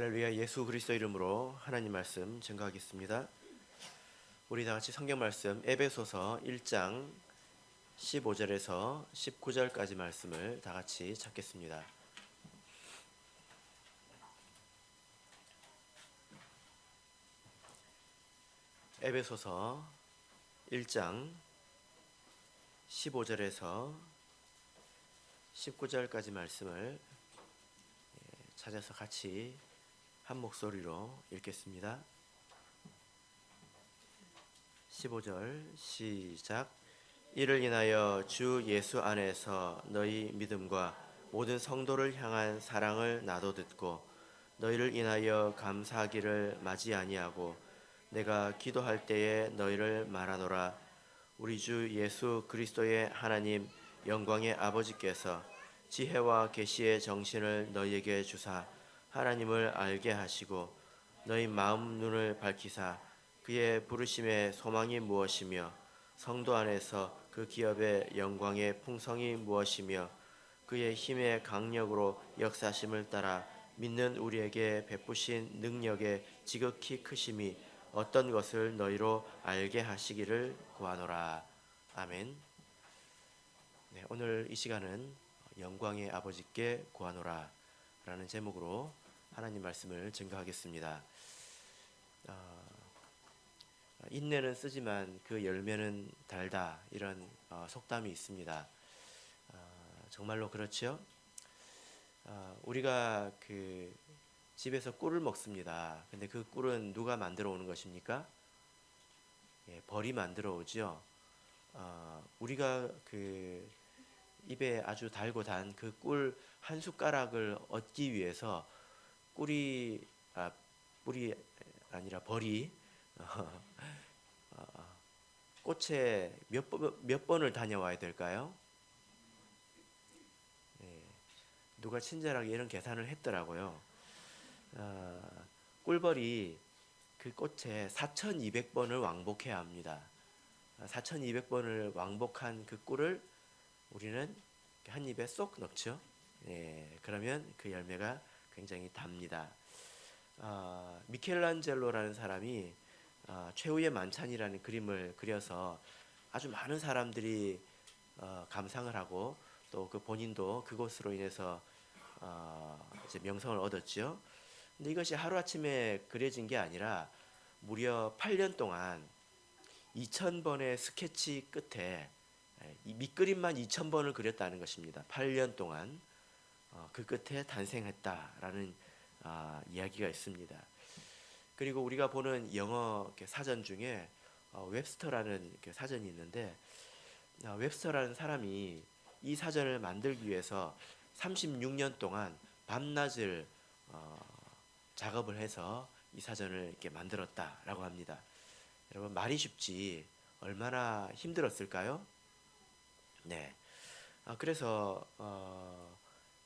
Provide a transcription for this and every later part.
할렐루야. 예수 그리스도 이름으로 하나님 말씀 증거하겠습니다. 우리 다 같이 성경 말씀 에베소서 1장 15절에서 19절까지 말씀을 다 같이 찾겠습니다. 에베소서 1장 15절에서 19절까지 말씀을 찾아서 같이 한 목소리로 읽겠습니다. 15절 시작. 이를 인하여 주 예수 안에서 너희 믿음과 모든 성도를 향한 사랑을 나도 듣고 너희를 인하여 감사하기를 마지 아니하고 내가 기도할 때에 너희를 말하노라. 우리 주 예수 그리스도의 하나님 영광의 아버지께서 지혜와 계시의 정신을 너희에게 주사 하나님을 알게 하시고 너희 마음 눈을 밝히사 그의 부르심의 소망이 무엇이며 성도 안에서 그 기업의 영광의 풍성이 무엇이며 그의 힘의 강력으로 역사심을 따라 믿는 우리에게 베푸신 능력의 지극히 크심이 어떤 것을 너희로 알게 하시기를 구하노라. 아멘. 네, 오늘 이 시간은 영광의 아버지께 구하노라 라는 제목으로 하나님 말씀을 증거하겠습니다. 인내는 쓰지만 그 열매는 달다, 이런 속담이 있습니다. 정말로 그렇죠? 우리가 그 집에서 꿀을 먹습니다. 근데 그 꿀은 누가 만들어 오는 것입니까? 벌이 만들어 오죠. 우리가 그 입에 아주 달고 단 그 꿀 한 숟가락을 얻기 위해서 꿀이 꿀이 아니라 벌이 꽃에 몇 번을 다녀와야 될까요? 누가 친절하게 이런 계산을 했더라고요. 꿀벌이 그 꽃에 4,200번을 왕복해야 합니다. 4,200번을 왕복한 그 꿀을 우리는 한 입에 쏙 넣죠. 그러면 그 열매가 굉장히 답니다. 미켈란젤로라는 사람이 최후의 만찬이라는 그림을 그려서 아주 많은 사람들이 감상을 하고 또 그 본인도 그것으로 인해서 이제 명성을 얻었죠. 근데 이것이 하루아침에 그려진 게 아니라 무려 8년 동안 2,000번의 스케치 끝에 이 밑그림만 2,000번을 그렸다는 것입니다. 8년 동안 그 끝에 탄생했다라는 이야기가 있습니다. 그리고 우리가 보는 영어 사전 중에 웹스터라는 사전이 있는데 웹스터라는 사람이 이 사전을 만들기 위해서 36년 동안 밤낮을 작업을 해서 이 사전을 이렇게 만들었다라고 합니다. 여러분, 말이 쉽지 얼마나 힘들었을까요? 네. 그래서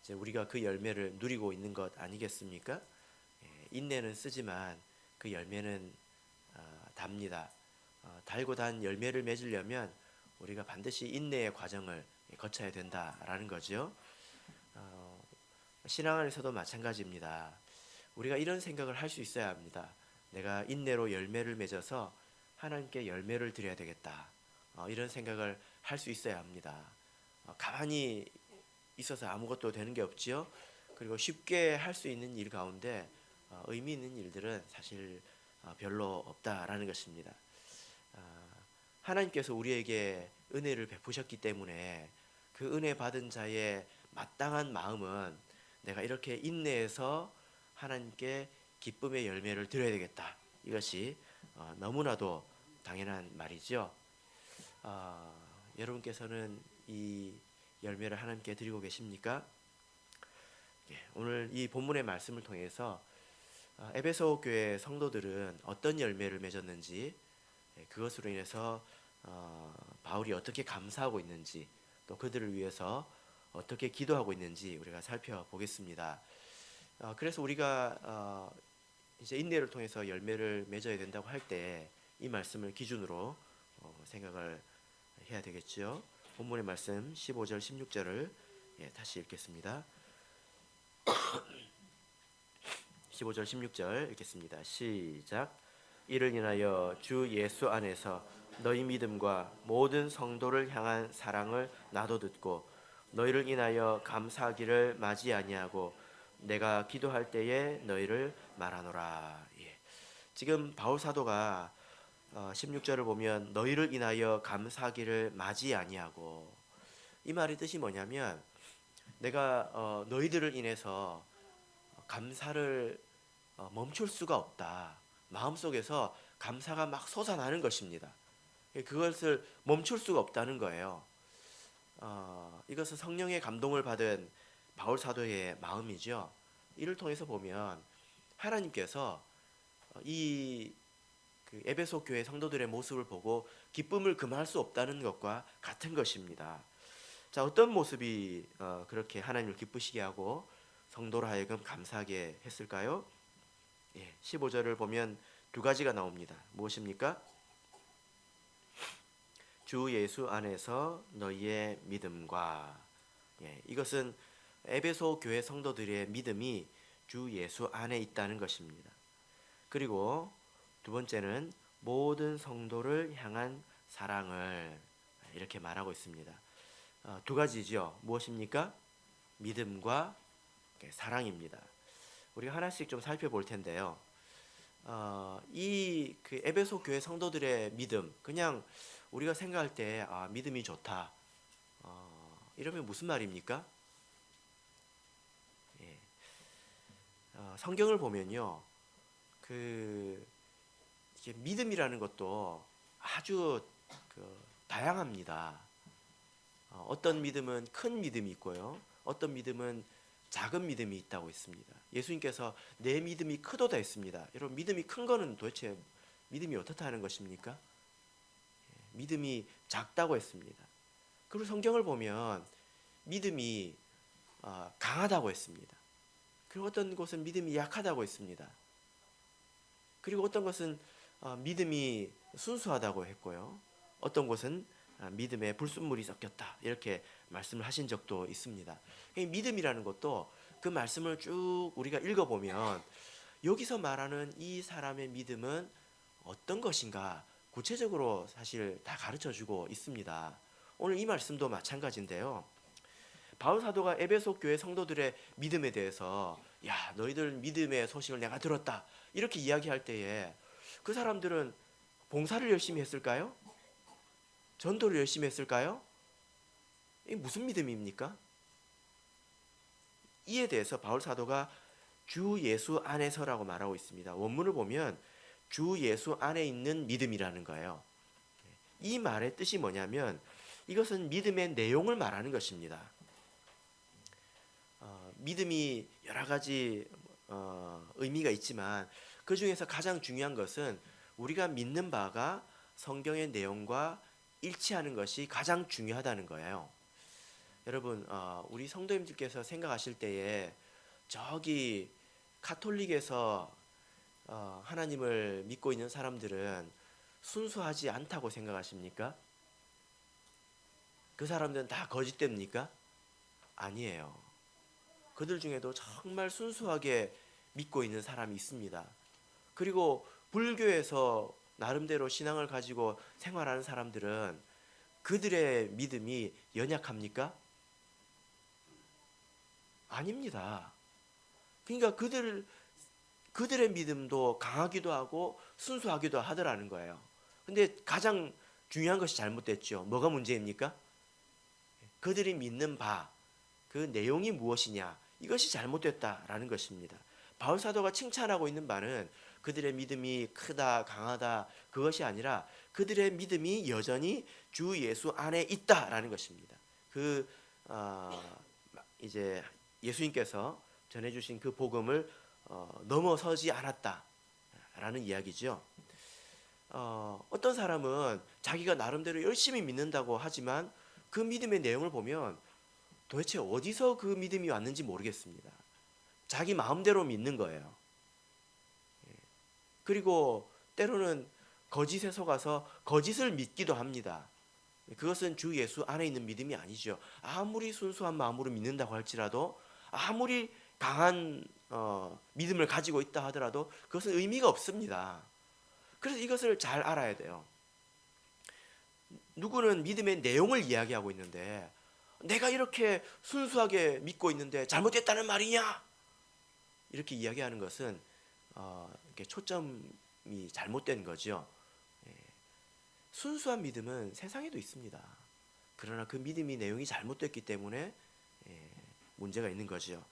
이제 우리가 그 열매를 누리고 있는 것 아니겠습니까? 인내는 쓰지만 그 열매는 답니다. 달고 단 열매를 맺으려면 우리가 반드시 인내의 과정을 거쳐야 된다라는 거죠. 신앙 안에서도 마찬가지입니다. 우리가 이런 생각을 할 수 있어야 합니다. 내가 인내로 열매를 맺어서 하나님께 열매를 드려야 되겠다. 이런 생각을 할 수 있어야 합니다. 가만히 있어서 아무것도 되는 게 없지요. 그리고 쉽게 할 수 있는 일 가운데 의미 있는 일들은 사실 별로 없다라는 것입니다. 하나님께서 우리에게 은혜를 베푸셨기 때문에 그 은혜 받은 자의 마땅한 마음은 내가 이렇게 인내해서 하나님께 기쁨의 열매를 드려야 되겠다. 이것이 너무나도 당연한 말이죠. 여러분께서는 이 열매를 하나님께 드리고 계십니까? 오늘 이 본문의 말씀을 통해서 에베소 교회 성도들은 어떤 열매를 맺었는지, 그것으로 인해서 바울이 어떻게 감사하고 있는지, 또 그들을 위해서 어떻게 기도하고 있는지 우리가 살펴보겠습니다. 그래서 우리가 이제 인내를 통해서 열매를 맺어야 된다고 할 때 이 말씀을 기준으로 생각을 해야 되겠죠. 본문의 말씀 15절 16절을 다시 읽겠습니다. 15절 16절 읽겠습니다. 시작. 이를 인하여 주 예수 안에서 너희 믿음과 모든 성도를 향한 사랑을 나도 듣고 너희를 인하여 감사하기를 마지 아니하고 내가 기도할 때에 너희를 말하노라. 예. 지금 바울 사도가 16절을 보면 너희를 인하여 감사하기를 마지 아니하고, 이 말의 뜻이 뭐냐면 내가 너희들을 인해서 감사를 멈출 수가 없다. 마음속에서 감사가 막 솟아나는 것입니다. 그것을 멈출 수가 없다는 거예요. 이것은 성령의 감동을 받은 바울 사도의 마음이죠. 이를 통해서 보면 하나님께서 이 에베소 교회 성도들의 모습을 보고 기쁨을 금할 수 없다는 것과 같은 것입니다. 자, 어떤 모습이 그렇게 하나님을 기쁘시게 하고 성도로 하여금 감사하게 했을까요? 15절을 보면 두 가지가 나옵니다. 무엇입니까? 주 예수 안에서 너희의 믿음과, 이것은 에베소 교회 성도들의 믿음이 주 예수 안에 있다는 것입니다. 그리고 두 번째는 모든 성도를 향한 사랑을, 이렇게 말하고 있습니다. 두 가지죠. 무엇입니까? 믿음과 사랑입니다. 우리가 하나씩 좀 살펴볼 텐데요. 이 에베소 교회 성도들의 믿음, 그냥 우리가 생각할 때 믿음이 좋다, 이러면 무슨 말입니까? 성경을 보면요, 이게 믿음이라는 것도 아주 다양합니다. 어떤 믿음은 큰 믿음이 있고요, 어떤 믿음은 작은 믿음이 있다고 했습니다. 예수님께서 내 믿음이 크도다 했습니다. 여러분, 믿음이 큰 거는 도대체 믿음이 어떻다 하는 것입니까? 믿음이 작다고 했습니다. 그리고 성경을 보면 믿음이 강하다고 했습니다. 그리고 어떤 곳은 믿음이 약하다고 했습니다. 그리고 어떤 것은 믿음이 순수하다고 했고요, 어떤 곳은 믿음에 불순물이 섞였다, 이렇게 말씀을 하신 적도 있습니다. 믿음이라는 것도 그 말씀을 쭉 우리가 읽어보면 여기서 말하는 이 사람의 믿음은 어떤 것인가 구체적으로 사실 다 가르쳐주고 있습니다. 오늘 이 말씀도 마찬가지인데요. 바울 사도가 에베소 교회 성도들의 믿음에 대해서 야, 너희들 믿음의 소식을 내가 들었다, 이렇게 이야기할 때에 그 사람들은 봉사를 열심히 했을까요? 전도를 열심히 했을까요? 이게 무슨 믿음입니까? 이에 대해서 바울 사도가 주 예수 안에서라고 말하고 있습니다. 원문을 보면 주 예수 안에 있는 믿음이라는 거예요. 이 말의 뜻이 뭐냐면 이것은 믿음의 내용을 말하는 것입니다. 믿음이 여러 가지 의미가 있지만 그 중에서 가장 중요한 것은 우리가 믿는 바가 성경의 내용과 일치하는 것이 가장 중요하다는 거예요. 여러분, 우리 성도님들께서 생각하실 때에 저기 카톨릭에서 하나님을 믿고 있는 사람들은 순수하지 않다고 생각하십니까? 그 사람들은 다 거짓됩니까? 아니에요. 그들 중에도 정말 순수하게 믿고 있는 사람이 있습니다. 그리고 불교에서 나름대로 신앙을 가지고 생활하는 사람들은 그들의 믿음이 연약합니까? 아닙니다. 그러니까 그들의 믿음도 강하기도 하고 순수하기도 하더라는 거예요. 근데 가장 중요한 것이 잘못됐죠. 뭐가 문제입니까? 그들이 믿는 바, 그 내용이 무엇이냐, 이것이 잘못됐다라는 것입니다. 바울 사도가 칭찬하고 있는 바는 그들의 믿음이 크다, 강하다, 그것이 아니라 그들의 믿음이 여전히 주 예수 안에 있다라는 것입니다. 이제 예수님께서 전해주신 그 복음을 넘어서지 않았다라는 이야기죠. 어떤 사람은 자기가 나름대로 열심히 믿는다고 하지만 그 믿음의 내용을 보면 도대체 어디서 그 믿음이 왔는지 모르겠습니다. 자기 마음대로 믿는 거예요. 그리고 때로는 거짓에 속아서 거짓을 믿기도 합니다. 그것은 주 예수 안에 있는 믿음이 아니죠. 아무리 순수한 마음으로 믿는다고 할지라도, 아무리 강한 믿음을 가지고 있다 하더라도 그것은 의미가 없습니다. 그래서 이것을 잘 알아야 돼요. 누구는 믿음의 내용을 이야기하고 있는데 내가 이렇게 순수하게 믿고 있는데 잘못됐다는 말이냐? 이렇게 이야기하는 것은 이렇게 초점이 잘못된 거죠. 예. 순수한 믿음은 세상에도 있습니다. 그러나 그 믿음이 내용이 잘못됐기 때문에 문제가 있는 거죠.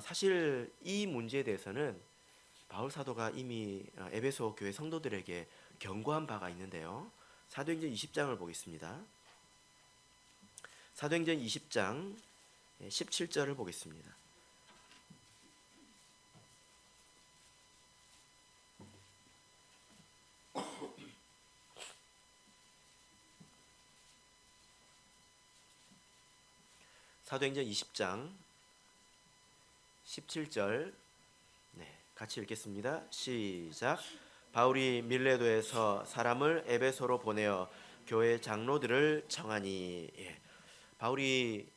사실 이 문제에 대해서는 바울 사도가 이미 에베소 교회 성도들에게 경고한 바가 있는데요. 사도행전 20장을 보겠습니다. 사도행전 20장 17절을 보겠습니다. 사도행전 20장 17절 같이 읽겠습니다. 시작. 바울이 밀레도에서 사람을 에베소로 보내어 교회 장로들을 청하니. 바울이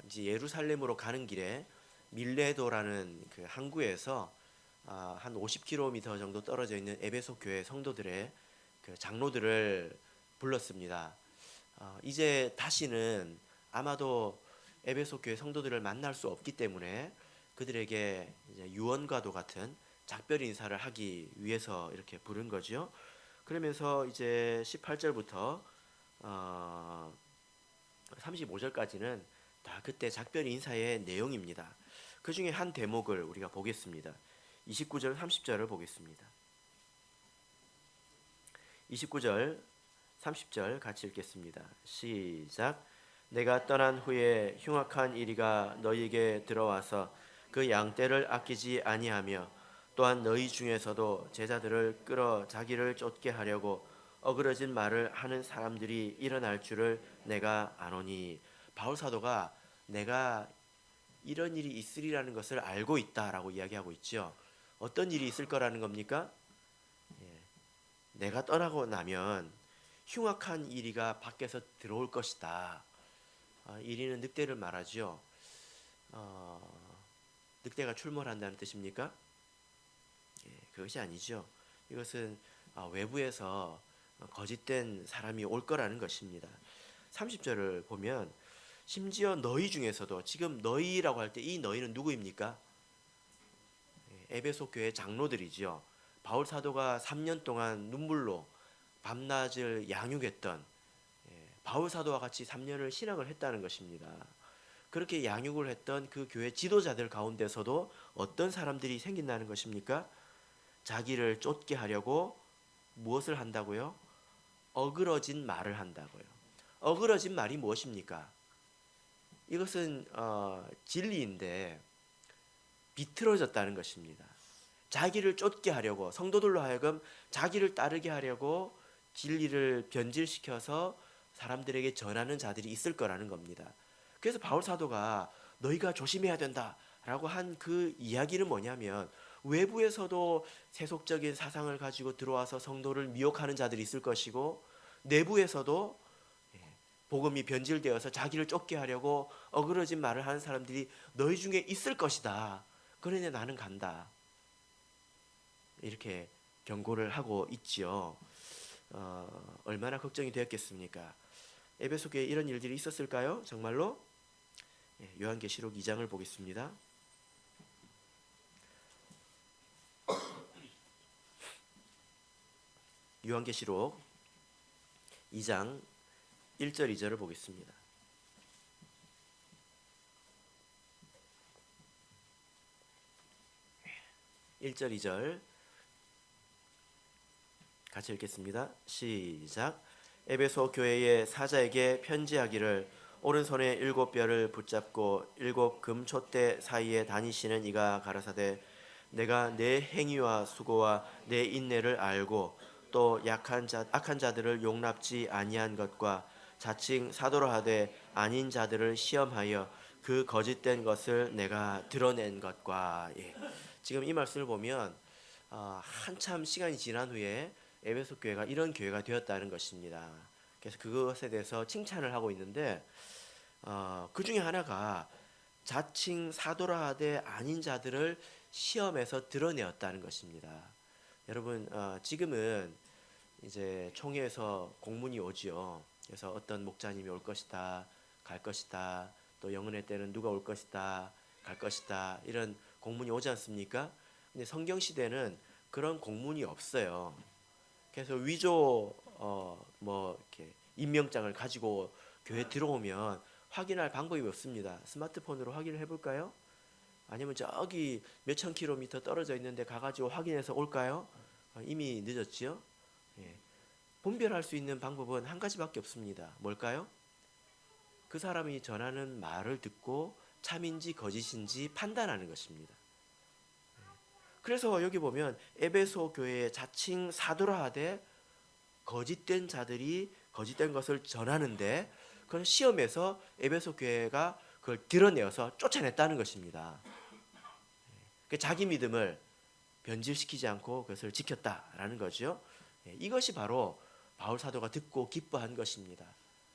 이제 예루살렘으로 가는 길에 밀레도라는 그 항구에서 한 50km 정도 떨어져 있는 에베소 교회 성도들의 그 장로들을 불렀습니다. 이제 다시는 아마도 에베소 교회 성도들을 만날 수 없기 때문에 그들에게 이제 유언과도 같은 작별 인사를 하기 위해서 이렇게 부른 거죠. 그러면서 이제 18절부터 35절까지는 다 그때 작별 인사의 내용입니다. 그 중에 한 대목을 우리가 보겠습니다. 29절 30절을 보겠습니다. 29절 30절 같이 읽겠습니다. 시작. 내가 떠난 후에 흉악한 이리가 너희에게 들어와서 그 양떼를 아끼지 아니하며 또한 너희 중에서도 제자들을 끌어 자기를 쫓게 하려고 어그러진 말을 하는 사람들이 일어날 줄을 내가 아노니. 바울 사도가 내가 이런 일이 있으리라는 것을 알고 있다라고 이야기하고 있죠. 어떤 일이 있을 거라는 겁니까? 내가 떠나고 나면 흉악한 이리가 밖에서 들어올 것이다. 이리는 늑대를 말하죠. 늑대가 출몰한다는 뜻입니까? 그것이 아니죠. 이것은 외부에서 거짓된 사람이 올 거라는 것입니다. 30절을 보면 심지어 너희 중에서도, 지금 너희라고 할 때 이 너희는 누구입니까? 에베소 교회 장로들이죠. 바울 사도가 3년 동안 눈물로 밤낮을 양육했던, 바울 사도와 같이 3년을 신학을 했다는 것입니다. 그렇게 양육을 했던 그 교회 지도자들 가운데서도 어떤 사람들이 생긴다는 것입니까? 자기를 쫓게 하려고 무엇을 한다고요? 어그러진 말을 한다고요. 어그러진 말이 무엇입니까? 이것은 진리인데 비틀어졌다는 것입니다. 자기를 쫓게 하려고, 성도들로 하여금 자기를 따르게 하려고 진리를 변질시켜서 사람들에게 전하는 자들이 있을 거라는 겁니다. 그래서 바울 사도가 너희가 조심해야 된다라고 한 그 이야기는 뭐냐면, 외부에서도 세속적인 사상을 가지고 들어와서 성도를 미혹하는 자들이 있을 것이고, 내부에서도 복음이 변질되어서 자기를 쫓게 하려고 어그러진 말을 하는 사람들이 너희 중에 있을 것이다. 그러니 나는 간다. 이렇게 경고를 하고 있지요. 얼마나 걱정이 되었겠습니까? 에베소 교회에 이런 일들이 있었을까요? 정말로? 요한계시록 2장을 보겠습니다. 요한계시록 2장 1절 2절을 보겠습니다. 네. 1절 2절 같이 읽겠습니다. 시작. 에베소 교회의 사자에게 편지하기를, 오른손에 7뼈를 붙잡고 7 금촛대 사이에 다니시는 이가 가라사대, 내가 내 행위와 수고와 내 인내를 알고 또 악한 자들을 용납지 아니한 것과 자칭 사도라 하되 아닌 자들을 시험하여 그 거짓된 것을 내가 드러낸 것과. 지금 이 말씀을 보면 한참 시간이 지난 후에 에베소 교회가 이런 교회가 되었다는 것입니다. 그래서 그것에 대해서 칭찬을 하고 있는데 그 중에 하나가 자칭 사도라 하되 아닌 자들을 시험에서 드러내었다는 것입니다. 여러분, 지금은 이제 총회에서 공문이 오지요. 그래서 어떤 목자님이 올 것이다, 갈 것이다, 또 영혼의 때는 누가 올 것이다, 갈 것이다, 이런 공문이 오지 않습니까? 근데 성경 시대는 그런 공문이 없어요. 그래서 위조 뭐 이렇게 임명장을 가지고 교회 들어오면 확인할 방법이 없습니다. 스마트폰으로 확인을 해볼까요? 아니면 저기 몇천 킬로미터 떨어져 있는데 가가지고 확인해서 올까요? 이미 늦었지요. 예. 분별할 수 있는 방법은 한 가지밖에 없습니다. 뭘까요? 그 사람이 전하는 말을 듣고 참인지 거짓인지 판단하는 것입니다. 그래서 여기 보면 에베소 교회에 자칭 사도라 하되 거짓된 자들이 거짓된 것을 전하는데 그건 시험에서 에베소 교회가 그걸 드러내어서 쫓아냈다는 것입니다. 자기 믿음을 변질시키지 않고 그것을 지켰다라는 거죠. 이것이 바로 바울 사도가 듣고 기뻐한 것입니다.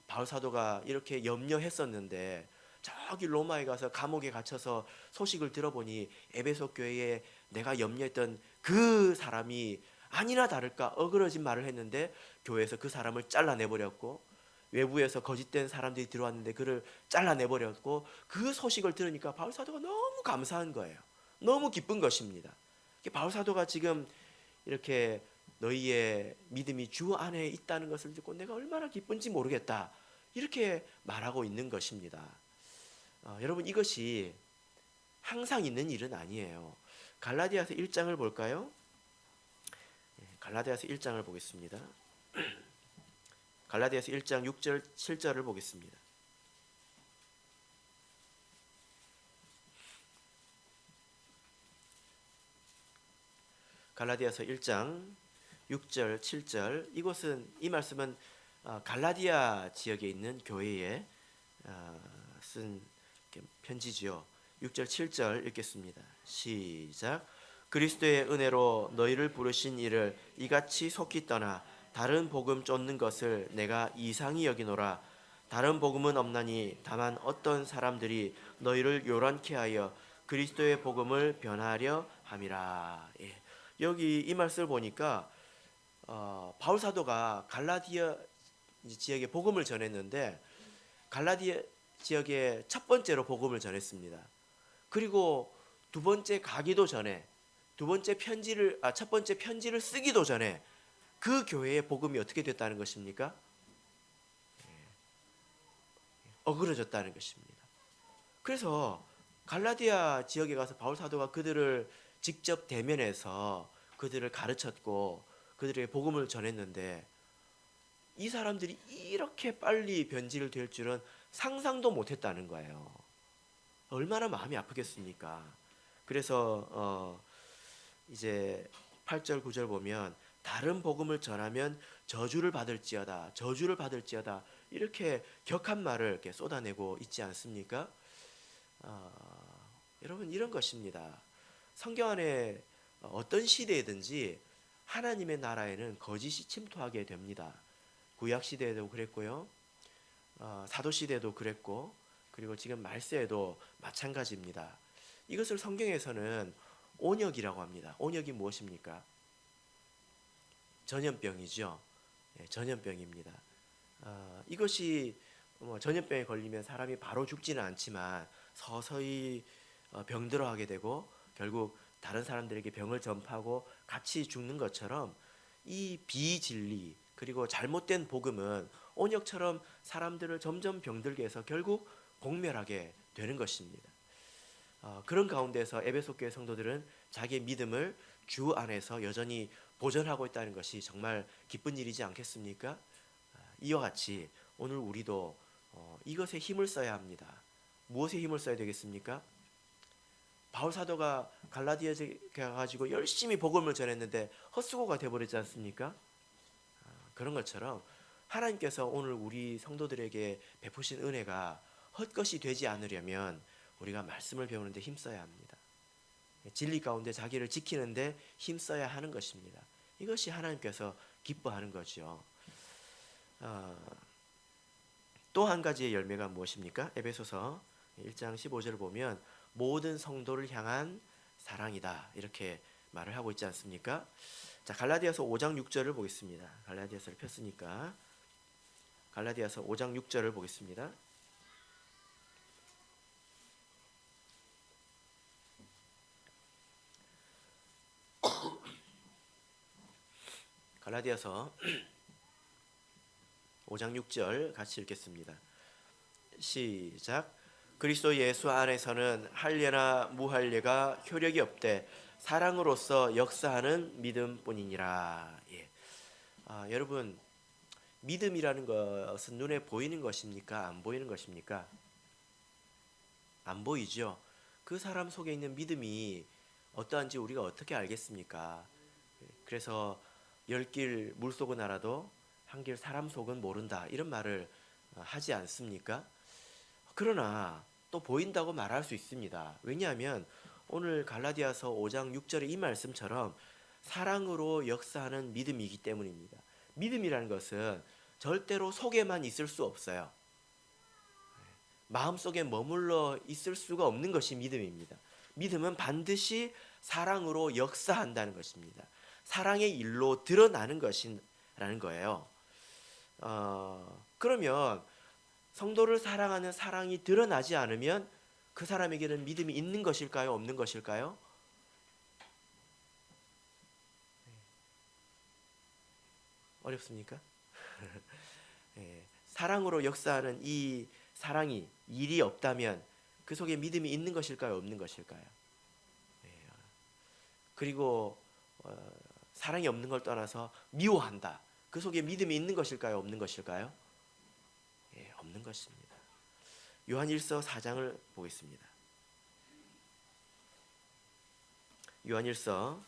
바울 사도가 이렇게 염려했었는데 저기 로마에 가서 감옥에 갇혀서 소식을 들어보니 에베소 교회에 내가 염려했던 그 사람이 아니나 다를까 어그러진 말을 했는데 교회에서 그 사람을 잘라내버렸고 외부에서 거짓된 사람들이 들어왔는데 그를 잘라내버렸고 그 소식을 들으니까 바울 사도가 너무 감사한 거예요. 너무 기쁜 것입니다. 바울 사도가 지금 이렇게 너희의 믿음이 주 안에 있다는 것을 듣고 내가 얼마나 기쁜지 모르겠다 이렇게 말하고 있는 것입니다. 여러분 이것이 항상 있는 일은 아니에요. 갈라디아서 1장을 볼까요? 갈라디아서 1장을 보겠습니다. 갈라디아서 1장 6절 7절을 보겠습니다. 갈라디아서 1장 6절 7절 이곳은 이 말씀은 갈라디아 지역에 있는 교회에 쓴 편지지요. 6절 7절 읽겠습니다. 시작. 그리스도의 은혜로 너희를 부르신 이를 이같이 속히 떠나 다른 복음 쫓는 것을 내가 이상히 여기노라. 다른 복음은 없나니 다만 어떤 사람들이 너희를 요란케 하여 그리스도의 복음을 변하려 함이라. 예. 여기 이 말씀을 보니까 바울 사도가 갈라디아 지역에 복음을 전했는데 갈라디아 지역에 첫 번째로 복음을 전했습니다. 그리고 두 번째 가기도 전에 첫 번째 편지를 쓰기도 전에 그 교회의 복음이 어떻게 됐다는 것입니까? 어그러졌다는 것입니다. 그래서 갈라디아 지역에 가서 바울 사도가 그들을 직접 대면해서 그들을 가르쳤고 그들에게 복음을 전했는데 이 사람들이 이렇게 빨리 변질될 줄은 상상도 못했다는 거예요. 얼마나 마음이 아프겠습니까? 그래서 이제 8절 9절 보면 다른 복음을 전하면 저주를 받을지어다 이렇게 격한 말을 이렇게 쏟아내고 있지 않습니까? 여러분 이런 것입니다. 성경 안에 어떤 시대이든지 하나님의 나라에는 거짓이 침투하게 됩니다. 구약 시대에도 그랬고요, 사도 시대에도 그랬고, 그리고 지금 말세에도 마찬가지입니다. 이것을 성경에서는 온역이라고 합니다. 온역이 무엇입니까? 전염병이죠. 전염병입니다. 이것이 전염병에 걸리면 사람이 바로 죽지는 않지만 서서히 병들어하게 되고 결국 다른 사람들에게 병을 전파하고 같이 죽는 것처럼 이 비진리 그리고 잘못된 복음은 온역처럼 사람들을 점점 병들게 해서 결국 공멸하게 되는 것입니다. 그런 가운데서 에베소 교회 성도들은 자기의 믿음을 주 안에서 여전히 보존하고 있다는 것이 정말 기쁜 일이지 않겠습니까? 이와 같이 오늘 우리도 이것에 힘을 써야 합니다. 무엇에 힘을 써야 되겠습니까? 바울 사도가 갈라디아에 가가지고 열심히 복음을 전했는데 헛수고가 되어버리지 않습니까? 그런 것처럼 하나님께서 오늘 우리 성도들에게 베푸신 은혜가 헛것이 되지 않으려면 우리가 말씀을 배우는데 힘써야 합니다. 진리 가운데 자기를 지키는데 힘써야 하는 것입니다. 이것이 하나님께서 기뻐하는 거죠. 또 한 가지의 열매가 무엇입니까? 에베소서 1장 15절을 보면 모든 성도를 향한 사랑이다 이렇게 말을 하고 있지 않습니까? 자, 갈라디아서 5장 6절을 보겠습니다. 갈라디아서를 폈으니까 갈라디아서 5장 6절을 보겠습니다. 갈라디아서 5장 6절 같이 읽겠습니다. 시작. 그리스도 예수 안에서는 할례나 무할례가 효력이 없되 사랑으로서 역사하는 믿음뿐이니라. 예. 여러분, 믿음이라는 것은 눈에 보이는 것입니까? 안 보이는 것입니까? 안 보이죠. 그 사람 속에 있는 믿음이 어떠한지 우리가 어떻게 알겠습니까? 그래서 열 길 물속은 알아도 한 길 사람 속은 모른다 이런 말을 하지 않습니까? 그러나 또 보인다고 말할 수 있습니다. 왜냐하면 오늘 갈라디아서 5장 6절의 이 말씀처럼 사랑으로 역사하는 믿음이기 때문입니다. 믿음이라는 것은 절대로 속에만 있을 수 없어요. 마음속에 머물러 있을 수가 없는 것이 믿음입니다. 믿음은 반드시 사랑으로 역사한다는 것입니다. 사랑의 일로 드러나는 것이라는 거예요. 그러면 성도를 사랑하는 사랑이 드러나지 않으면 그 사람에게는 믿음이 있는 것일까요? 없는 것일까요? 어렵습니까? 사랑으로 역사하는 이 사랑이 일이 없다면 그 속에 믿음이 있는 것일까요? 없는 것일까요? 그리고 사랑이 없는 걸 떠나서 미워한다. 그 속에 믿음이 있는 것일까요? 없는 것일까요? 없는 것입니다. 요한일서 4장을 보겠습니다. 요한일서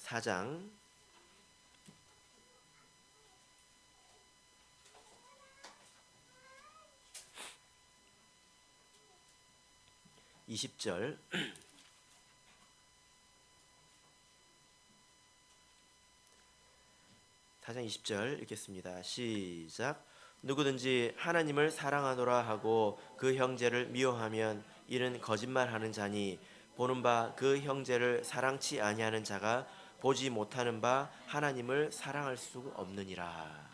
4장 20절 4장 20절 읽겠습니다. 시작. 누구든지 하나님을 사랑하노라 하고 그 형제를 미워하면 이는 거짓말하는 자니 보는 바 그 형제를 사랑치 아니하는 자가 보지 못하는 바 하나님을 사랑할 수 없느니라.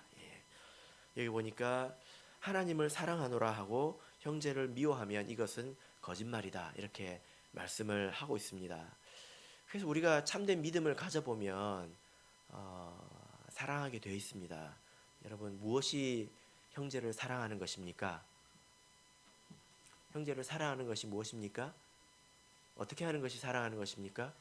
여기 보니까 하나님을 사랑하노라 하고 형제를 미워하면 이것은 거짓말이다 이렇게 말씀을 하고 있습니다. 그래서 우리가 참된 믿음을 가져보면 사랑하게 되어 있습니다. 여러분, 무엇이 형제를 사랑하는 것입니까? 형제를 사랑하는 것이 무엇입니까? 어떻게 하는 것이 사랑하는 것입니까?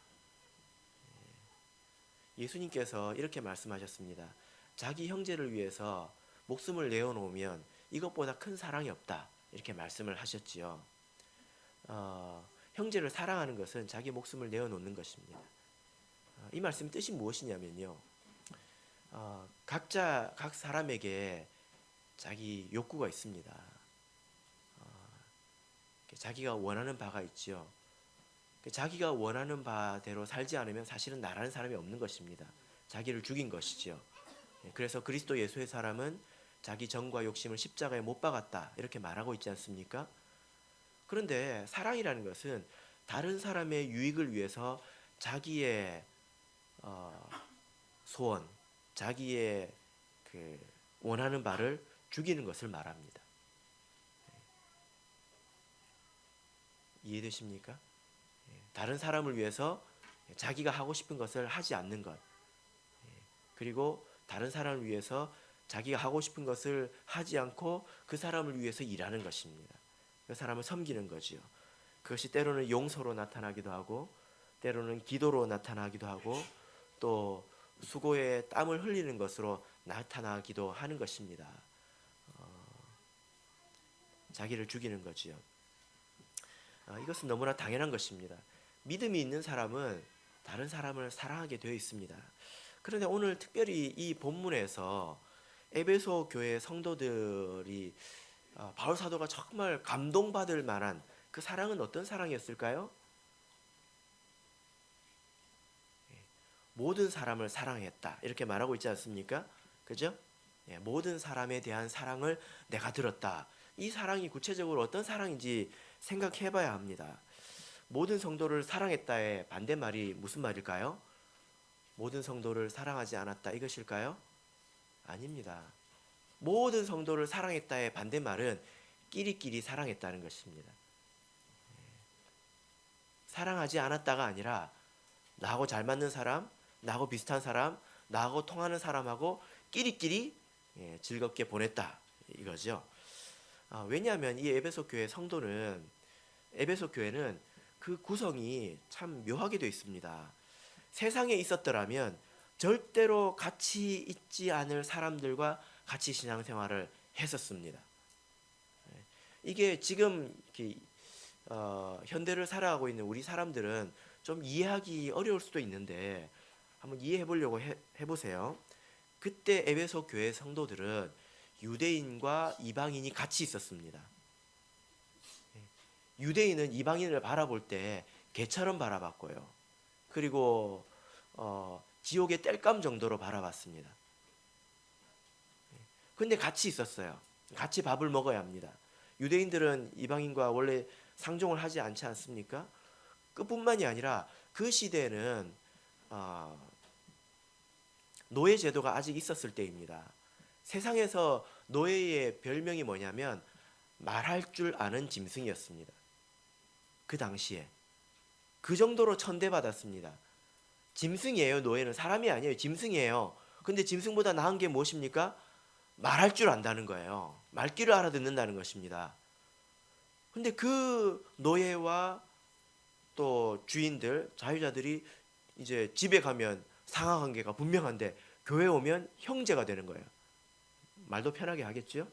예수님께서 이렇게 말씀하셨습니다. 자기 형제를 위해서 목숨을 내어놓으면 이것보다 큰 사랑이 없다 이렇게 말씀을 하셨지요. 형제를 사랑하는 것은 자기 목숨을 내어놓는 것입니다. 이 말씀 뜻이 무엇이냐면요, 각 사람에게 자기 욕구가 있습니다. 자기가 원하는 바가 있지요. 자기가 원하는 바대로 살지 않으면 사실은 나라는 사람이 없는 것입니다. 자기를 죽인 것이지요. 그래서 그리스도 예수의 사람은 자기 정과 욕심을 십자가에 못 박았다 이렇게 말하고 있지 않습니까? 그런데 사랑이라는 것은 다른 사람의 유익을 위해서 자기의 소원, 자기의 그 원하는 바를 죽이는 것을 말합니다. 이해되십니까? 다른 사람을 위해서 자기가 하고 싶은 것을 하지 않는 것, 그리고 다른 사람을 위해서 자기가 하고 싶은 것을 하지 않고 그 사람을 위해서 일하는 것입니다. 그 사람을 섬기는 거지요. 그것이 때로는 용서로 나타나기도 하고 때로는 기도로 나타나기도 하고 또 수고에 땀을 흘리는 것으로 나타나기도 하는 것입니다. 자기를 죽이는 거지요. 이것은 너무나 당연한 것입니다. 믿음이 있는 사람은 다른 사람을 사랑하게 되어 있습니다. 그런데 오늘 특별히 이 본문에서 에베소 교회 성도들이 바울 사도가 정말 감동받을 만한 그 사랑은 어떤 사랑이었을까요? 모든 사람을 사랑했다 이렇게 말하고 있지 않습니까? 그죠? 모든 사람에 대한 사랑을 내가 들었다. 이 사랑이 구체적으로 어떤 사랑인지 생각해 봐야 합니다. 모든 성도를 사랑했다의 반대말이 무슨 말일까요? 모든 성도를 사랑하지 않았다 이것일까요? 아닙니다. 모든 성도를 사랑했다의 반대말은 끼리끼리 사랑했다는 것입니다. 사랑하지 않았다가 아니라 나하고 잘 맞는 사람, 나하고 비슷한 사람, 나하고 통하는 사람하고 끼리끼리 즐겁게 보냈다 이거죠. 왜냐하면 이 에베소 교회 성도는 에베소 교회는 그 구성이 참 묘하게 되어 있습니다. 세상에 있었더라면 절대로 같이 있지 않을 사람들과 같이 신앙생활을 했었습니다. 이게 지금 현대를 살아가고 있는 우리 사람들은 좀 이해하기 어려울 수도 있는데 한번 이해해 보려고 해보세요. 그때 에베소 교회 성도들은 유대인과 이방인이 같이 있었습니다. 유대인은 이방인을 바라볼 때 개처럼 바라봤고요. 그리고 지옥의 땔감 정도로 바라봤습니다. 근데 같이 있었어요. 같이 밥을 먹어야 합니다. 유대인들은 이방인과 원래 상종을 하지 않지 않습니까? 그뿐만이 아니라 그 시대에는 노예 제도가 아직 있었을 때입니다. 세상에서 노예의 별명이 뭐냐면 말할 줄 아는 짐승이었습니다. 그 당시에 그 정도로 천대받았습니다. 짐승이에요. 노예는 사람이 아니에요. 짐승이에요. 근데 짐승보다 나은 게 무엇입니까? 말할 줄 안다는 거예요. 말귀를 알아듣는다는 것입니다. 근데 그 노예와 또 주인들, 자유자들이 이제 집에 가면 상하관계가 분명한데 교회 오면 형제가 되는 거예요. 말도 편하게 하겠죠?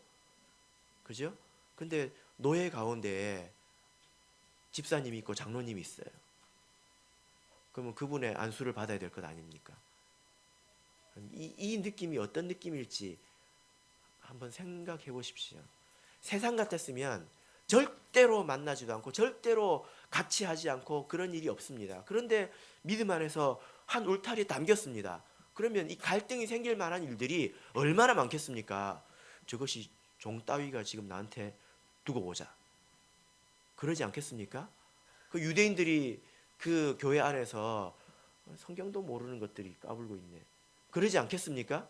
그죠? 근데 노예 가운데 집사님이 있고 장로님이 있어요. 그러면 그분의 안수를 받아야 될 것 아닙니까? 이 느낌이 어떤 느낌일지 한번 생각해 보십시오. 세상 같았으면 절대로 만나지도 않고 절대로 같이 하지 않고 그런 일이 없습니다. 그런데 믿음 안에서 한 울타리에 담겼습니다. 그러면 이 갈등이 생길 만한 일들이 얼마나 많겠습니까? 저것이 종 따위가 지금 나한테 두고 보자. 그러지 않겠습니까? 그 유대인들이 그 교회 안에서 성경도 모르는 것들이 까불고 있네. 그러지 않겠습니까?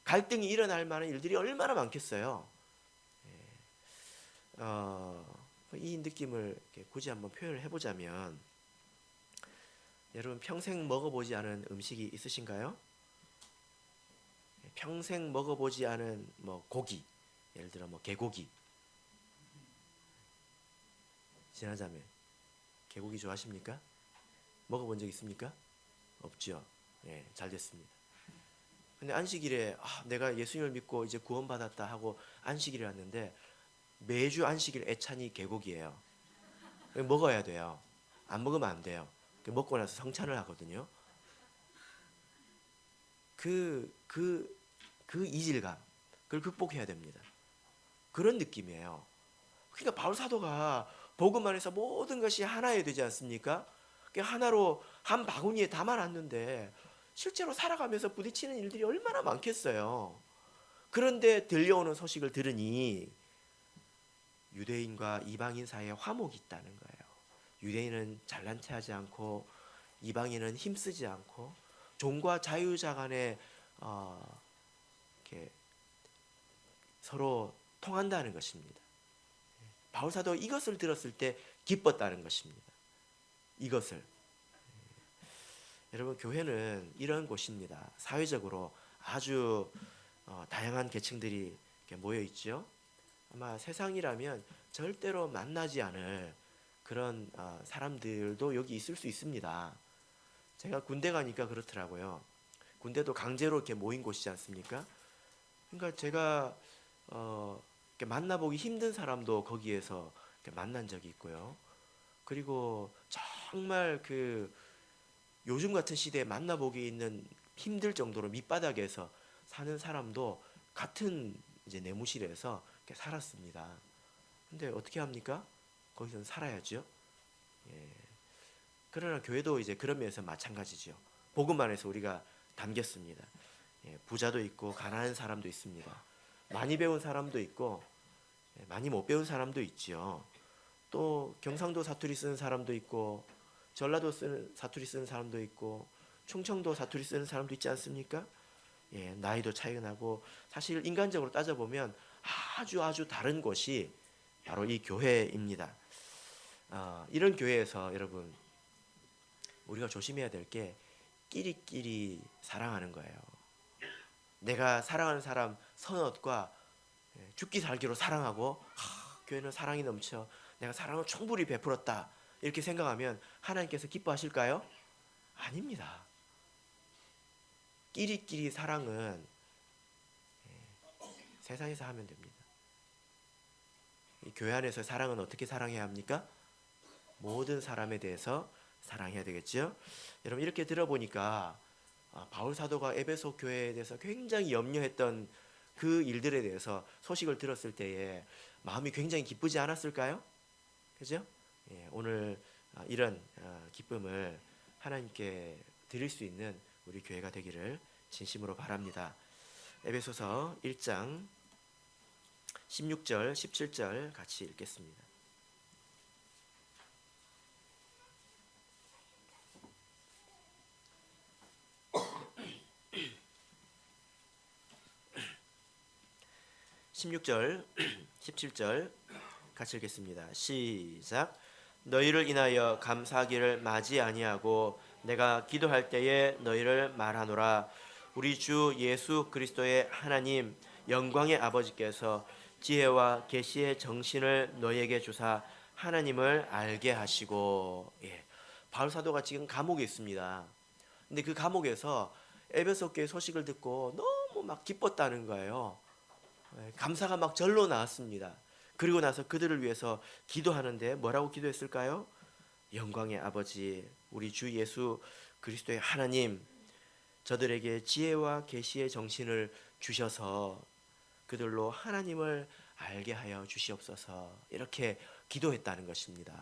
갈등이 일어날 만한 일들이 얼마나 많겠어요. 이 느낌을 굳이 한번 표현을 해보자면 여러분 평생 먹어보지 않은 음식이 있으신가요? 평생 먹어보지 않은 뭐 고기, 예를 들어 뭐 개고기. 지나자매 개고기 좋아하십니까? 먹어본 적 있습니까? 없죠. 잘 됐습니다. 근데 안식일에 내가 예수님을 믿고 이제 구원받았다 하고 안식일에 왔는데 매주 안식일 애찬이 개고기예요. 먹어야 돼요. 안 먹으면 안 돼요. 먹고 나서 성찬을 하거든요. 그 이질감, 그걸 극복해야 됩니다. 그런 느낌이에요. 그러니까 바울 사도가 복음 안에서 모든 것이 하나여야 되지 않습니까? 하나로 한 바구니에 담아놨는데 실제로 살아가면서 부딪히는 일들이 얼마나 많겠어요. 그런데 들려오는 소식을 들으니 유대인과 이방인 사이에 화목이 있다는 거예요. 유대인은 잘난 체하지 않고 이방인은 힘쓰지 않고 종과 자유자 간에 이렇게 서로 통한다는 것입니다. 바울 사도 이것을 들었을 때 기뻤다는 것입니다. 이것을 여러분 교회는 이런 곳입니다. 사회적으로 아주 다양한 계층들이 모여 있죠. 아마 세상이라면 절대로 만나지 않을 그런 사람들도 여기 있을 수 있습니다. 제가 군대 가니까 그렇더라고요. 군대도 강제로 이렇게 모인 곳이지 않습니까? 그러니까 제가 이렇게 만나보기 힘든 사람도 거기에서 이렇게 만난 적이 있고요. 그리고 정말 요즘 같은 시대에 만나보기 있는 힘들 정도로 밑바닥에서 사는 사람도 같은 이제 내무실에서 이렇게 살았습니다. 근데 어떻게 합니까? 거기서 살아야죠. 그러나 교회도 이제 그런 면에서 마찬가지죠. 복음 안에서 우리가 담겼습니다. 부자도 있고 가난한 사람도 있습니다. 많이 배운 사람도 있고 많이 못 배운 사람도 있지요. 또 경상도 사투리 쓰는 사람도 있고 전라도 사투리 쓰는 사람도 있고 충청도 사투리 쓰는 사람도 있지 않습니까? 나이도 차이가 나고 사실 인간적으로 따져보면 아주 다른 곳이 바로 이 교회입니다. 이런 교회에서 여러분 우리가 조심해야 될 게 끼리끼리 사랑하는 거예요. 내가 사랑하는 사람 선엇과 죽기 살기로 사랑하고 교회는 사랑이 넘쳐 내가 사랑을 충분히 베풀었다 이렇게 생각하면 하나님께서 기뻐하실까요? 아닙니다. 끼리끼리 사랑은 세상에서 하면 됩니다. 이 교회 안에서 사랑은 어떻게 사랑해야 합니까? 모든 사람에 대해서 사랑해야 되겠죠. 여러분 이렇게 들어보니까 바울 사도가 에베소 교회에 대해서 굉장히 염려했던 그 일들에 대해서 소식을 들었을 때에 마음이 굉장히 기쁘지 않았을까요? 그죠? 오늘 이런 기쁨을 하나님께 드릴 수 있는 우리 교회가 되기를 진심으로 바랍니다. 에베소서 1장 16절 17절 같이 읽겠습니다. (16절) (17절) 같이 읽겠습니다. 시작. 너희를 인하여 감사하기를 마지 아니하고 내가 기도할 때에 너희를 말하노라. 우리 주 예수 그리스도의 하나님 영광의 아버지께서 지혜와 계시의 정신을 너희에게 주사 하나님을 알게 하시고. 바울 사도가 지금 감옥에 있습니다. 근데 그 감옥에서 에베소 교회 소식을 듣고 너무 막 기뻤다는 거예요. 감사가 막 절로 나왔습니다. 그리고 나서 그들을 위해서 기도하는데 뭐라고 기도했을까요? 영광의 아버지 우리 주 예수 그리스도의 하나님 저들에게 지혜와 계시의 정신을 주셔서 그들로 하나님을 알게 하여 주시옵소서 이렇게 기도했다는 것입니다.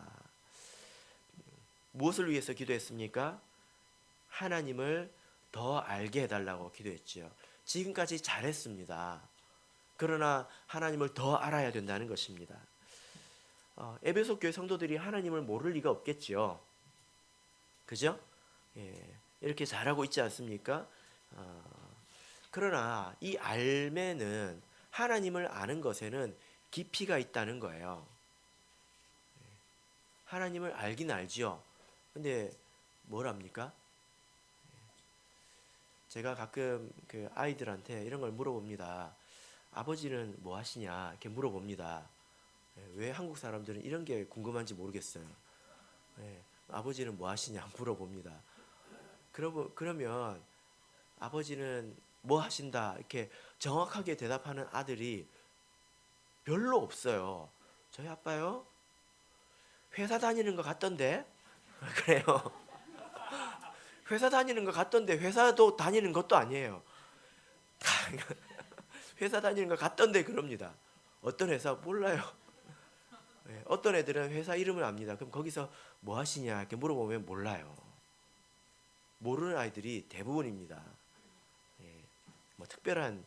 무엇을 위해서 기도했습니까? 하나님을 더 알게 해달라고 기도했죠. 지금까지 잘했습니다. 그러나 하나님을 더 알아야 된다는 것입니다. 에베소 교회 성도들이 하나님을 모를 리가 없겠죠. 그죠? 이렇게 잘하고 있지 않습니까? 그러나 이 알매는 하나님을 아는 것에는 깊이가 있다는 거예요. 하나님을 알긴 알지요. 근데 뭘 압니까? 제가 가끔 그 아이들한테 이런 걸 물어봅니다. 아버지는 뭐 하시냐 이렇게 물어봅니다. 왜 한국 사람들은 이런 게 궁금한지 모르겠어요. 아버지는 뭐 하시냐 물어봅니다. 그러면 아버지는 뭐 하신다 이렇게 정확하게 대답하는 아들이 별로 없어요. 저희 아빠요? 회사 다니는 것 같던데? 그래요. 회사 다니는 것 같던데 회사도 다니는 것도 아니에요. 회사 다니는 것 같던데 그럽니다. 어떤 회사 몰라요. 어떤 애들은 회사 이름을 압니다. 그럼 거기서 뭐 하시냐 이렇게 물어보면 몰라요. 모르는 아이들이 대부분입니다. 뭐 특별한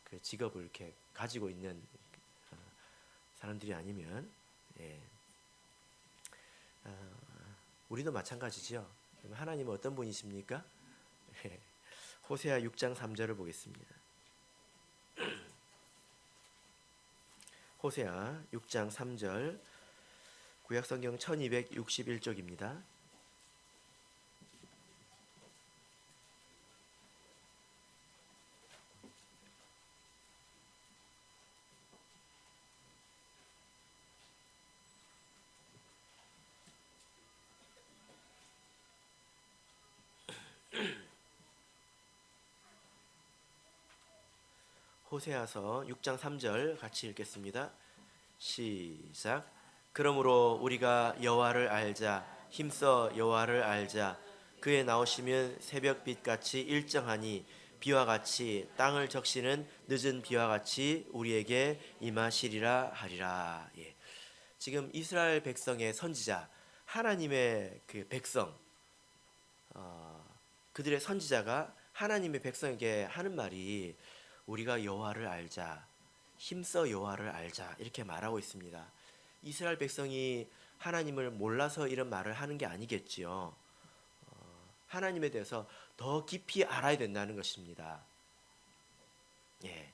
그 직업을 이렇게 가지고 있는 사람들이 아니면 우리도 마찬가지죠. 하나님은 어떤 분이십니까? 호세아 6장 3절을 보겠습니다. 호세아 6장 3절 구약성경 1261쪽입니다. 호세아서 6장 3절 같이 읽겠습니다. 시작. 그러므로 우리가 여호와를 알자 힘써 여호와를 알자 그의 나오시면 새벽빛같이 일정하니 비와 같이 땅을 적시는 늦은 비와 같이 우리에게 임하시리라 하리라. 지금 이스라엘 백성의 선지자 하나님의 그 백성 그들의 선지자가 하나님의 백성에게 하는 말이 우리가 여호와를 알자, 힘써 여호와를 알자 이렇게 말하고 있습니다. 이스라엘 백성이 하나님을 몰라서 이런 말을 하는 게 아니겠지요. 하나님에 대해서 더 깊이 알아야 된다는 것입니다. 예,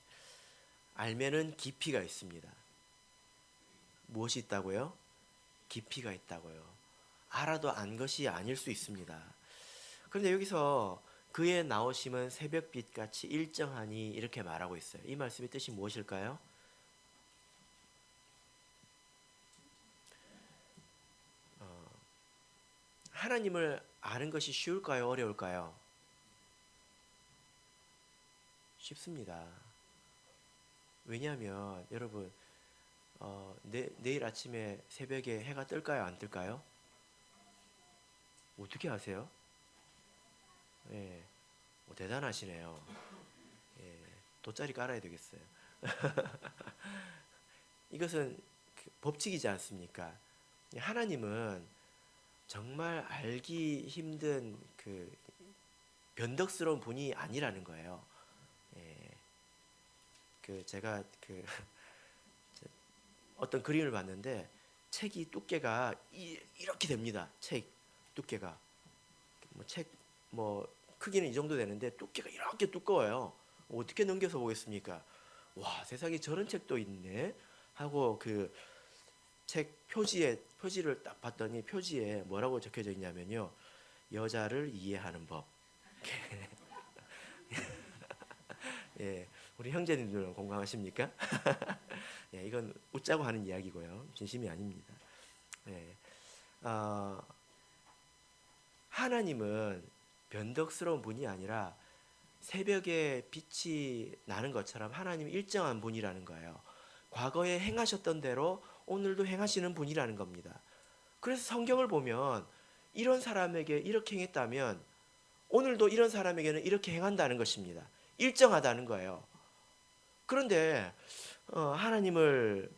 알면은 깊이가 있습니다. 무엇이 있다고요? 깊이가 있다고요. 알아도 안 것이 아닐 수 있습니다. 그런데 여기서 그의 나오심은 새벽빛같이 일정하니 이렇게 말하고 있어요. 이 말씀의 뜻이 무엇일까요? 하나님을 아는 것이 쉬울까요? 어려울까요? 쉽습니다. 왜냐하면 여러분 내일 아침에 새벽에 해가 뜰까요? 안 뜰까요? 어떻게 아세요? 예, 대단하시네요. 예, 돗자리 깔아야 되겠어요. 이것은 그 법칙이지 않습니까? 하나님은 정말 알기 힘든 그 변덕스러운 분이 아니라는 거예요. 예, 제가 어떤 그림을 봤는데 책이 두께가 이렇게 됩니다. 책 두께가 뭐 크기는 이 정도 되는데 두께가 이렇게 두꺼워요. 어떻게 넘겨서 보겠습니까? 와, 세상에 저런 책도 있네 하고 그 책 표지를 딱 봤더니 표지에 뭐라고 적혀져 있냐면요. 여자를 이해하는 법. 예, 우리 형제님들은 공감하십니까? 예, 이건 웃자고 하는 이야기고요. 진심이 아닙니다. 예, 하나님은 변덕스러운 분이 아니라 새벽에 빛이 나는 것처럼 하나님이 일정한 분이라는 거예요. 과거에 행하셨던 대로 오늘도 행하시는 분이라는 겁니다. 그래서 성경을 보면 이런 사람에게 이렇게 행했다면 오늘도 이런 사람에게는 이렇게 행한다는 것입니다. 일정하다는 거예요. 그런데 하나님을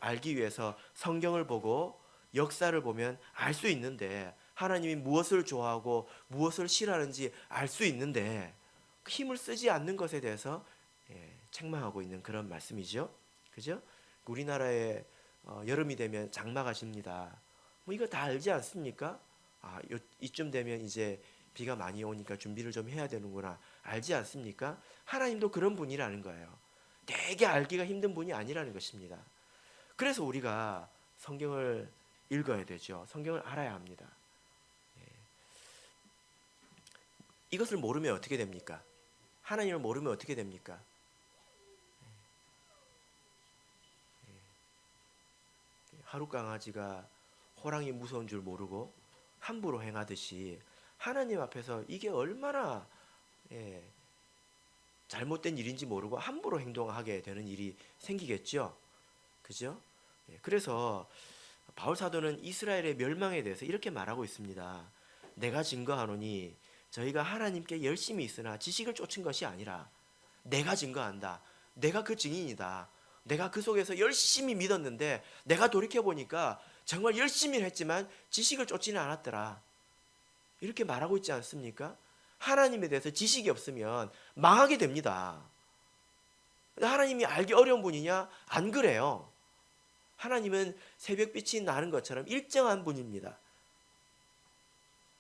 알기 위해서 성경을 보고 역사를 보면 알 수 있는데 하나님이 무엇을 좋아하고 무엇을 싫어하는지 알 수 있는데 힘을 쓰지 않는 것에 대해서 책망하고 있는 그런 말씀이죠. 그죠? 우리나라에 여름이 되면 장마가 집니다. 뭐 이거 다 알지 않습니까? 이쯤 되면 이제 비가 많이 오니까 준비를 좀 해야 되는구나. 알지 않습니까? 하나님도 그런 분이라는 거예요. 되게 알기가 힘든 분이 아니라는 것입니다. 그래서 우리가 성경을 읽어야 되죠. 성경을 알아야 합니다. 이것을 모르면 어떻게 됩니까? 하나님을 모르면 어떻게 됩니까? 하루 강아지가 호랑이 무서운 줄 모르고 함부로 행하듯이 하나님 앞에서 이게 얼마나 잘못된 일인지 모르고 함부로 행동하게 되는 일이 생기겠죠. 그죠? 그래서 바울 사도는 이스라엘의 멸망에 대해서 이렇게 말하고 있습니다. 내가 증거하노니 저희가 하나님께 열심히 있으나 지식을 쫓은 것이 아니라 내가 증거한다. 내가 그 증인이다. 내가 그 속에서 열심히 믿었는데 내가 돌이켜보니까 정말 열심히 했지만 지식을 쫓지는 않았더라. 이렇게 말하고 있지 않습니까? 하나님에 대해서 지식이 없으면 망하게 됩니다. 하나님이 알기 어려운 분이냐? 안 그래요. 하나님은 새벽빛이 나는 것처럼 일정한 분입니다.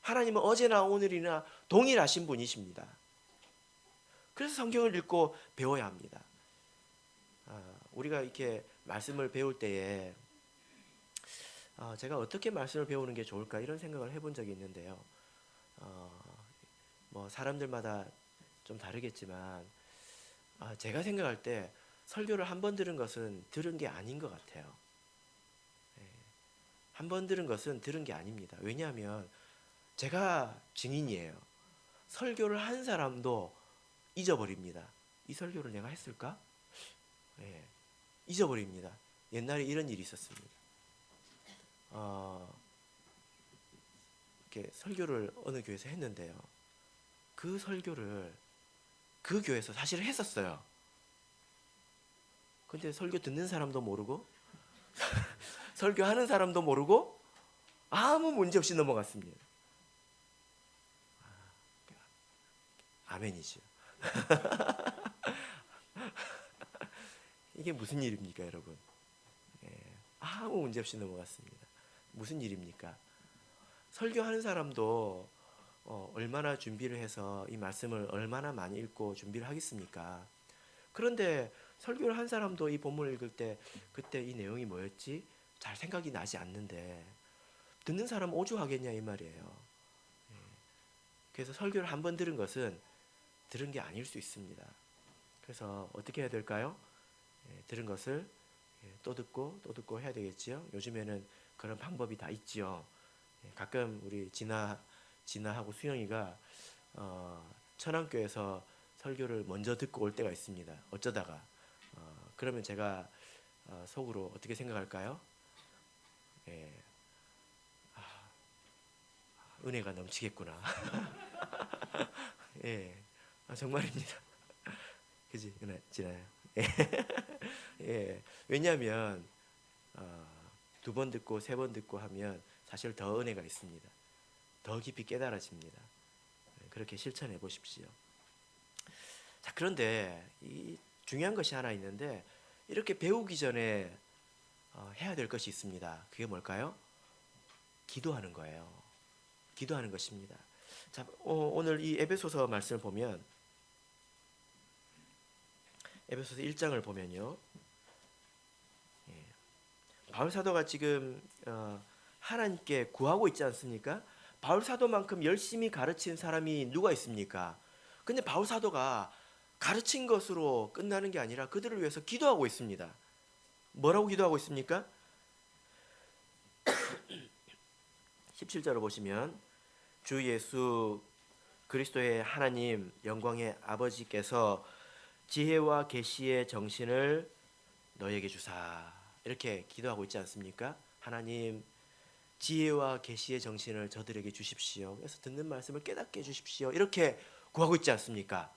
하나님은 어제나 오늘이나 동일하신 분이십니다. 그래서 성경을 읽고 배워야 합니다. 우리가 이렇게 말씀을 배울 때에 제가 어떻게 말씀을 배우는 게 좋을까 이런 생각을 해본 적이 있는데요. 뭐 사람들마다 좀 다르겠지만 제가 생각할 때 설교를 한 번 들은 것은 들은 게 아닌 것 같아요. 한 번 들은 것은 들은 게 아닙니다. 왜냐하면 제가 증인이에요. 설교를 한 사람도 잊어버립니다. 이 설교를 내가 했을까? 잊어버립니다. 옛날에 이런 일이 있었습니다. 이렇게 설교를 어느 교회에서 했는데요. 그 설교를 그 교회에서 사실 했었어요. 근데 설교 듣는 사람도 모르고 설교하는 사람도 모르고 아무 문제 없이 넘어갔습니다. 아멘이죠. 이게 무슨 일입니까, 여러분? 예, 아무 문제 없이 넘어갔습니다. 무슨 일입니까? 설교하는 사람도 얼마나 준비를 해서 이 말씀을 얼마나 많이 읽고 준비를 하겠습니까? 그런데 설교를 한 사람도 이 본문을 읽을 때 그때 이 내용이 뭐였지? 잘 생각이 나지 않는데 듣는 사람 오죽하겠냐 이 말이에요. 그래서 설교를 한 번 들은 것은 들은 게 아닐 수 있습니다. 그래서 어떻게 해야 될까요? 들은 것을 또 듣고 또 듣고 해야 되겠지요. 요즘에는 그런 방법이 다 있지요. 가끔 우리 진아하고 수영이가 천안교에서 설교를 먼저 듣고 올 때가 있습니다. 어쩌다가 그러면 제가 속으로 어떻게 생각할까요? 예, 은혜가 넘치겠구나. 예, 정말입니다. 그지, 진아야. 예, 예. 왜냐하면 두 번 듣고 세 번 듣고 하면 사실 더 은혜가 있습니다. 더 깊이 깨달아집니다. 그렇게 실천해 보십시오. 자, 그런데 이 중요한 것이 하나 있는데 이렇게 배우기 전에 해야 될 것이 있습니다. 그게 뭘까요? 기도하는 거예요. 기도하는 것입니다. 자, 오늘 이 에베소서 말씀을 보면 에베소서 1장을 보면요. 바울 사도가 지금 하나님께 구하고 있지 않습니까? 바울 사도만큼 열심히 가르친 사람이 누가 있습니까? 근데 바울 사도가 가르친 것으로 끝나는 게 아니라 그들을 위해서 기도하고 있습니다. 뭐라고 기도하고 있습니까? 17절을 보시면 주 예수 그리스도의 하나님 영광의 아버지께서 지혜와 계시의 정신을 너에게 주사, 이렇게 기도하고 있지 않습니까? 하나님 지혜와 계시의 정신을 저들에게 주십시오. 그래서 듣는 말씀을 깨닫게 해주십시오. 이렇게 구하고 있지 않습니까?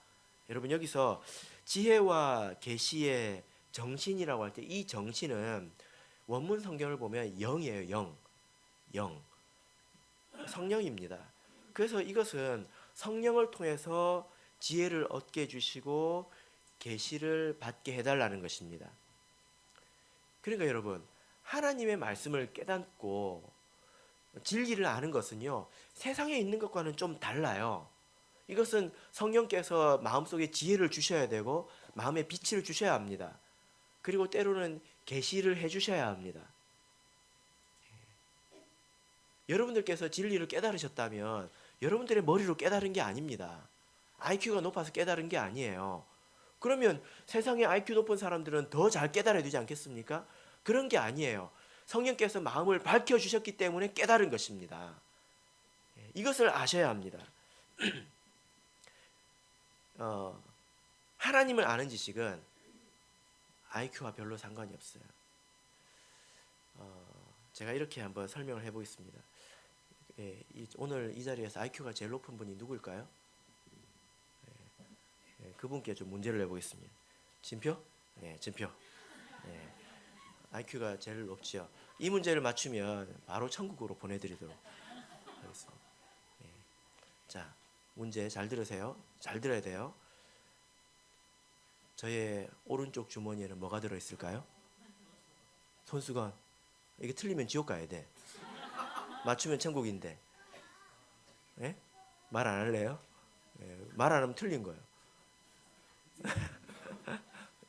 여러분, 여기서 지혜와 계시의 정신이라고 할 때 이 정신은 원문 성경을 보면 영이에요. 영. 성령입니다. 그래서 이것은 성령을 통해서 지혜를 얻게 해주시고 계시를 받게 해달라는 것입니다. 그러니까 여러분, 하나님의 말씀을 깨닫고 진리를 아는 것은요, 세상에 있는 것과는 좀 달라요. 이것은 성령께서 마음속에 지혜를 주셔야 되고 마음에 빛을 주셔야 합니다. 그리고 때로는 계시를 해주셔야 합니다. 여러분들께서 진리를 깨달으셨다면 여러분들의 머리로 깨달은 게 아닙니다. IQ가 높아서 깨달은 게 아니에요. 그러면 세상에 IQ 높은 사람들은 더 잘 깨달아야 되지 않겠습니까? 그런 게 아니에요. 성령께서 마음을 밝혀주셨기 때문에 깨달은 것입니다. 이것을 아셔야 합니다. 하나님을 아는 지식은 IQ와 별로 상관이 없어요. 제가 이렇게 한번 설명을 해보겠습니다. 오늘 이 자리에서 IQ가 제일 높은 분이 누구일까요? 그분께 좀 문제를 내보겠습니다. 진표? 네, 진표. 네, IQ가 제일 높지요. 이 문제를 맞추면 바로 천국으로 보내드리도록 하겠습니다. 네. 자, 문제 잘 들으세요. 잘 들어야 돼요. 저의 오른쪽 주머니에는 뭐가 들어있을까요? 손수건. 이게 틀리면 지옥 가야 돼. 맞추면 천국인데. 네? 말 안 할래요? 네, 말 안 하면 틀린 거예요.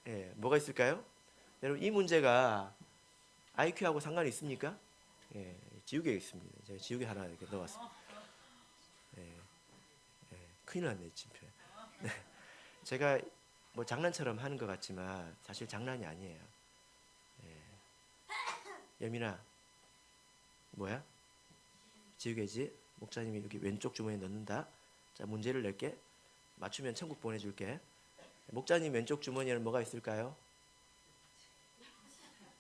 예, 뭐가 있을까요? 여러분, 이 문제가 IQ하고 상관이 있습니까? 예, 지우개 있습니다. 제가 지우개 하나 이렇게 넣어왔습니다. 큰일 났네, 진표. 네. 제가 뭐 장난처럼 하는 것 같지만 사실 장난이 아니에요. 여민아, 뭐야? 지우개지? 목사님이 여기 왼쪽 주머니에 넣는다. 자, 문제를 낼게. 맞추면 천국 보내줄게. 목자님 왼쪽 주머니에는 뭐가 있을까요?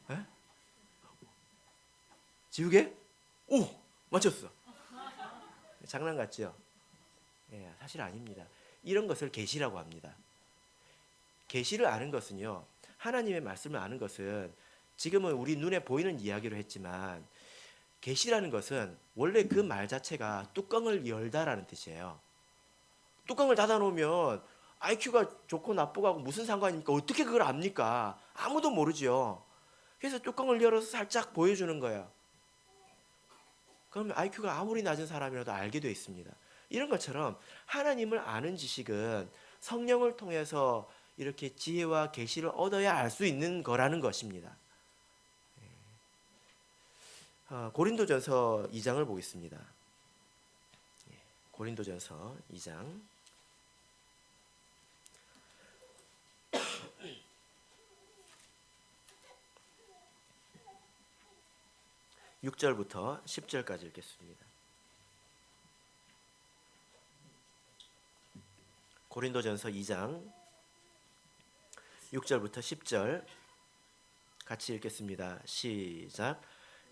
에? 지우개? 오! 맞췄어. 장난 같죠? 예, 사실 아닙니다. 이런 것을 계시라고 합니다. 계시를 아는 것은요, 하나님의 말씀을 아는 것은 지금은 우리 눈에 보이는 이야기로 했지만 계시라는 것은 원래 그 말 자체가 뚜껑을 열다라는 뜻이에요. 뚜껑을 닫아 놓으면 IQ가 좋고 나쁘고 하고 무슨 상관입니까? 어떻게 그걸 압니까? 아무도 모르죠. 그래서 뚜껑을 열어서 살짝 보여주는 거예요. 그러면 IQ가 아무리 낮은 사람이라도 알게 돼 있습니다. 이런 것처럼 하나님을 아는 지식은 성령을 통해서 이렇게 지혜와 계시를 얻어야 알 수 있는 거라는 것입니다. 고린도전서 2장을 보겠습니다. 고린도전서 2장 6절부터 10절까지 읽겠습니다. 고린도전서 2장 6절부터 10절 같이 읽겠습니다. 시작.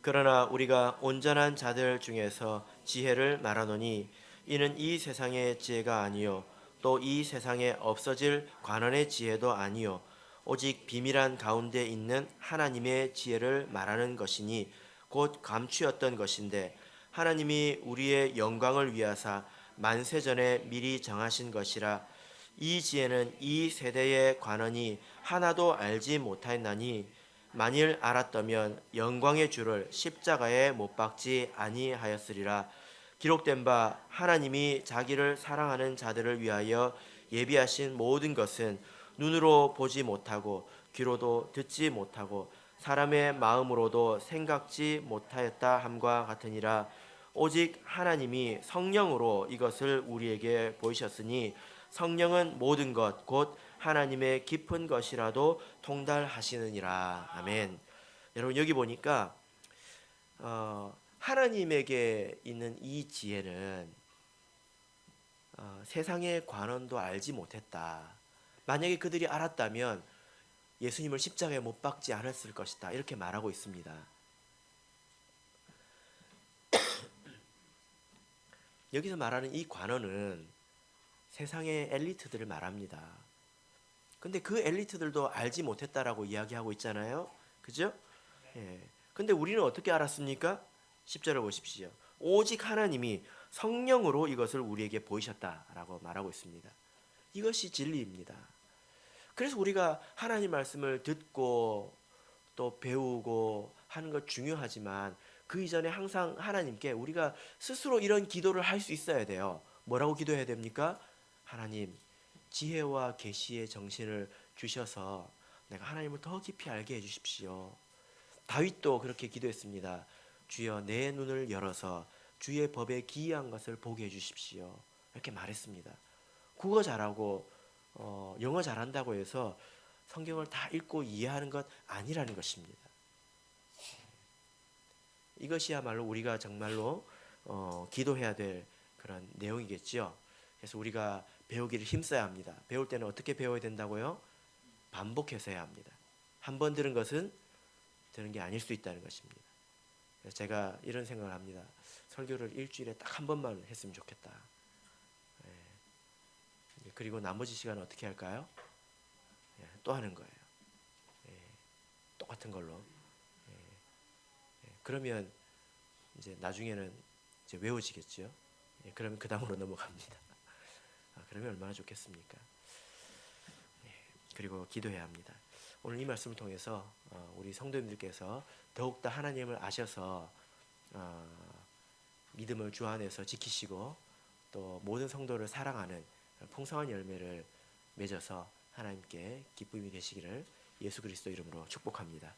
그러나 우리가 온전한 자들 중에서 지혜를 말하노니 이는 이 세상의 지혜가 아니요 또 이 세상에 없어질 관원의 지혜도 아니요 오직 비밀한 가운데 있는 하나님의 지혜를 말하는 것이니 곧 감추었던 것인데 하나님이 우리의 영광을 위하사 만세전에 미리 정하신 것이라. 이 지혜는 이 세대의 관원이 하나도 알지 못하였나니 만일 알았다면 영광의 주를 십자가에 못 박지 아니하였으리라. 기록된 바 하나님이 자기를 사랑하는 자들을 위하여 예비하신 모든 것은 눈으로 보지 못하고 귀로도 듣지 못하고 사람의 마음으로도 생각지 못하였다 함과 같으니라. 오직 하나님이 성령으로 이것을 우리에게 보이셨으니 성령은 모든 것 곧 하나님의 깊은 것이라도 통달하시느니라. 아멘. 여러분 여기 보니까 하나님에게 있는 이 지혜는 세상의 관원도 알지 못했다. 만약에 그들이 알았다면 예수님을 십자가에 못 박지 않았을 것이다. 이렇게 말하고 있습니다. 여기서 말하는 이 관원은 세상의 엘리트들을 말합니다. 근데 그 엘리트들도 알지 못했다라고 이야기하고 있잖아요. 그죠? 예. 근데 우리는 어떻게 알았습니까? 10절을 보십시오. 오직 하나님이 성령으로 이것을 우리에게 보이셨다라고 말하고 있습니다. 이것이 진리입니다. 그래서 우리가 하나님 말씀을 듣고 또 배우고 하는 것 중요하지만 그 이전에 항상 하나님께 우리가 스스로 이런 기도를 할 수 있어야 돼요. 뭐라고 기도해야 됩니까? 하나님, 지혜와 계시의 정신을 주셔서 내가 하나님을 더 깊이 알게 해주십시오. 다윗도 그렇게 기도했습니다. 주여 내 눈을 열어서 주의 법에 기이한 것을 보게 해주십시오. 이렇게 말했습니다. 국어 잘하고 영어 잘한다고 해서 성경을 다 읽고 이해하는 것 아니라는 것입니다. 이것이야말로 우리가 정말로 기도해야 될 그런 내용이겠죠. 그래서 우리가 배우기를 힘써야 합니다. 배울 때는 어떻게 배워야 된다고요? 반복해서 해야 합니다. 한 번 들은 것은 들은 게 아닐 수 있다는 것입니다. 그래서 제가 이런 생각을 합니다. 설교를 일주일에 딱 한 번만 했으면 좋겠다. 그리고 나머지 시간은 어떻게 할까요? 또 하는 거예요. 똑같은 걸로. 그러면 이제 나중에는 이제 외워지겠죠. 그러면 그 다음으로 넘어갑니다. 그러면 얼마나 좋겠습니까? 그리고 기도해야 합니다. 오늘 이 말씀을 통해서 우리 성도님들께서 더욱더 하나님을 아셔서 믿음을 주 안에서 지키시고 또 모든 성도를 사랑하는 풍성한 열매를 맺어서 하나님께 기쁨이 되시기를 예수 그리스도 이름으로 축복합니다.